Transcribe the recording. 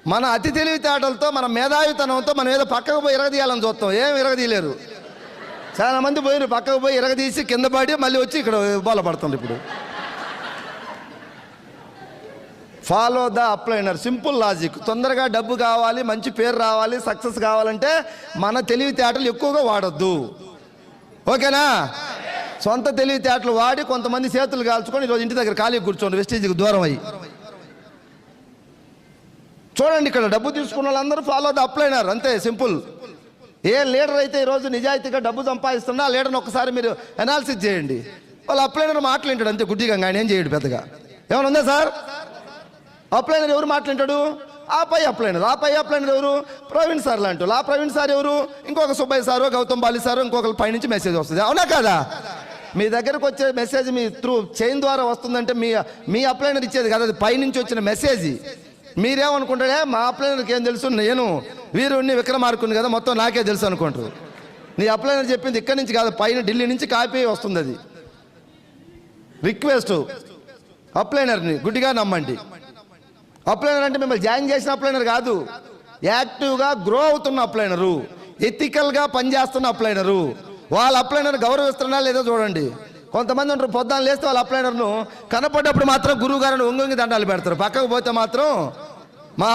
మన అతి తెలివితేటలతో, మన మేధావితనంతో మనం ఏదో పక్కకు పోయి ఇరగదీయాలని చూస్తాం. ఏం ఇరగదీయలేరు. చాలా మంది పోయిన పక్కకు పోయి ఇరగదీసి కింద పడి మళ్ళీ వచ్చి ఇక్కడ బోలపడుతుంది. ఇప్పుడు ఫాలో ద అప్లైనర్, సింపుల్ లాజిక్. తొందరగా డబ్బు కావాలి, మంచి పేరు రావాలి, సక్సెస్ కావాలంటే మన తెలివితేటలు ఎక్కువగా వాడొద్దు. ఓకేనా? సొంత తెలివితేటలు వాడి కొంతమంది చేతులు కాల్చుకొని ఈరోజు ఇంటి దగ్గర ఖాళీ కూర్చోండి, వెస్టేజ్కి దూరం అయ్యి. చూడండి, ఇక్కడ డబ్బు తీసుకున్న వాళ్ళందరూ ఫాలో ద అప్లైనర్, అంతే సింపుల్. ఏ లీడర్ అయితే ఈరోజు నిజాయితీగా డబ్బు సంపాదిస్తున్నా ఆ లీడర్ని ఒకసారి మీరు అనాలిసిస్ చేయండి. వాళ్ళు అప్లైనర్ మాట్లాంటాడు అంతే గుడ్డిగా, ఆయన ఏం చేయడు పెద్దగా. ఏమైనా ఉందా సార్? అప్లైనర్ ఎవరు మాట్లాంటాడు? ఆ పై అప్లైనర్ ఎవరు? ప్రవీణ్ సార్ లాంటి. ఆ ప్రవీణ్ సార్ ఎవరు? ఇంకొక సుబ్బయ్య సారు, గౌతమ్ బాలి సారు, ఇంకొకరి పైనుంచి మెసేజ్ వస్తుంది. అవునా కాదా? మీ దగ్గరకు వచ్చే మెసేజ్ మీ త్రూ చైన్ ద్వారా వస్తుందంటే మీ అప్లైనర్ ఇచ్చేది కదా, అది పైనుంచి వచ్చిన మెసేజ్. మీరేమనుకుంటారే, మా అప్లైనర్కి ఏం తెలుసు, నేను వీరుణ్ణి విక్రమార్కుని కదా, మొత్తం నాకే తెలుసు అనుకుంటారు. నీ అప్లైనర్ చెప్పింది ఇక్కడి నుంచి కాదు, పైన ఢిల్లీ నుంచి కాపీ వస్తుంది. అది రిక్వెస్ట్. అప్లైనర్ని గుడ్డిగా నమ్మండి. అప్లైనర్ అంటే మిమ్మల్ని జాయిన్ చేసిన అప్లైనర్ కాదు, యాక్టివ్గా గ్రో అవుతున్న అప్లైనరు, ఎథికల్గా పనిచేస్తున్న అప్లైనరు. వాళ్ళ అప్లైనర్ గౌరవిస్తున్నా లేదో చూడండి. కొంతమంది ఉంటారు, పొద్దున్న లేస్తే వాళ్ళ అప్లైనర్ను కనపడ్డప్పుడు మాత్రం గురువు గారిని ఒంగొంగి దండాలు పెడతారు, పక్కకు పోతే మాత్రం మా